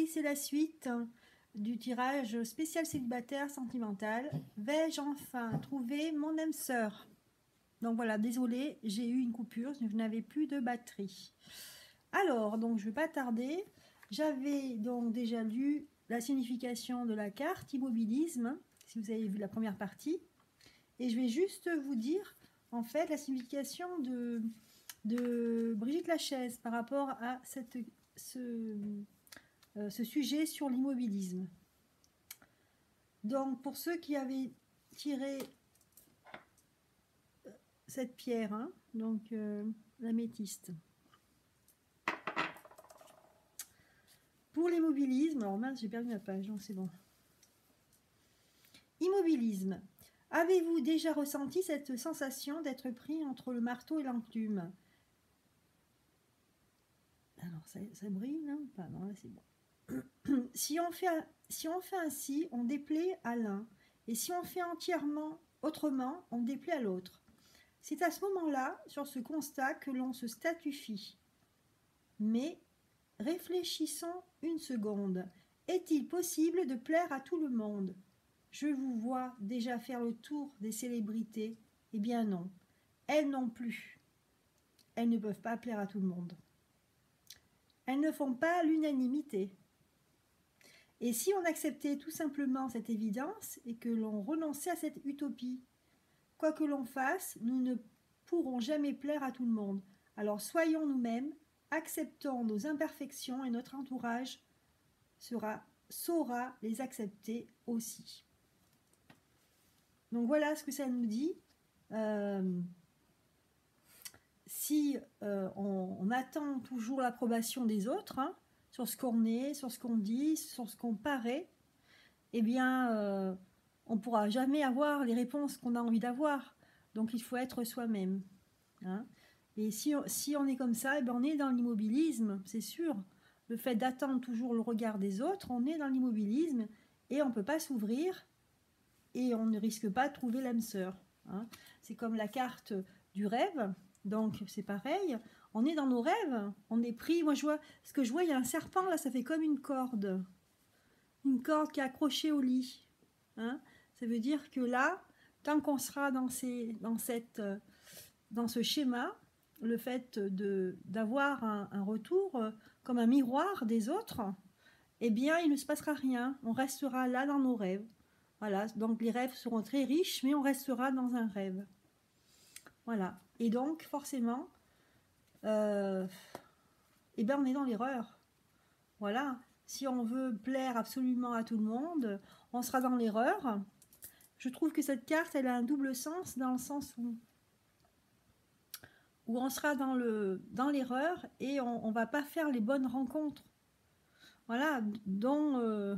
oui, c'est la suite du tirage spécial célibataire sentimental. Vais-je enfin trouver mon âme sœur? Donc voilà, désolée, j'ai eu une coupure, je n'avais plus de batterie. Alors, donc je ne vais pas tarder. J'avais donc déjà lu la signification de la carte immobilisme, si vous avez vu la première partie. Et je vais juste vous dire, en fait, la signification de Brigitte Lachaise par rapport à ce sujet sur l'immobilisme. Donc, pour ceux qui avaient tiré cette pierre, hein, donc l'améthyste. Pour l'immobilisme, alors mince, j'ai perdu ma page, donc c'est bon. Immobilisme. Avez-vous déjà ressenti cette sensation d'être pris entre le marteau et l'enclume? Alors, ça brille, non? Pas, non, là c'est bon. Si on fait ainsi, on déplaît à l'un. Et si on fait entièrement autrement, on déplaît à l'autre. C'est à ce moment-là, sur ce constat, que l'on se statufie. Mais réfléchissons une seconde. Est-il possible de plaire à tout le monde? Je vous vois déjà faire le tour des célébrités. Eh bien non, elles non plus. Elles ne peuvent pas plaire à tout le monde. Elles ne font pas l'unanimité. Et si on acceptait tout simplement cette évidence et que l'on renonçait à cette utopie? Quoi que l'on fasse, nous ne pourrons jamais plaire à tout le monde. Alors soyons nous-mêmes, acceptons nos imperfections et notre entourage saura les accepter aussi. Donc voilà ce que ça nous dit. Si on attend toujours l'approbation des autres, hein, sur ce qu'on est, sur ce qu'on dit, sur ce qu'on paraît, eh bien, on ne pourra jamais avoir les réponses qu'on a envie d'avoir. Donc, il faut être soi-même. Hein. Et si on est comme ça, eh bien, on est dans l'immobilisme, c'est sûr. Le fait d'attendre toujours le regard des autres, on est dans l'immobilisme et on ne peut pas s'ouvrir et on ne risque pas de trouver l'âme sœur. Hein. C'est comme la carte du rêve. Donc, c'est pareil. On est dans nos rêves. On est pris. Moi, ce que je vois, il y a un serpent, là, ça fait comme une corde. Une corde qui est accrochée au lit. Hein. Ça veut dire que là, tant qu'on sera dans ce schéma, le fait d'avoir un retour comme un miroir des autres, eh bien, il ne se passera rien. On restera là dans nos rêves. Voilà. Donc, les rêves seront très riches, mais on restera dans un rêve. Voilà. Et donc, forcément, eh ben, on est dans l'erreur. Voilà. Si on veut plaire absolument à tout le monde, on sera dans l'erreur. Je trouve que cette carte, elle a un double sens, dans le sens où on sera dans l'erreur et on ne va pas faire les bonnes rencontres. Voilà, dont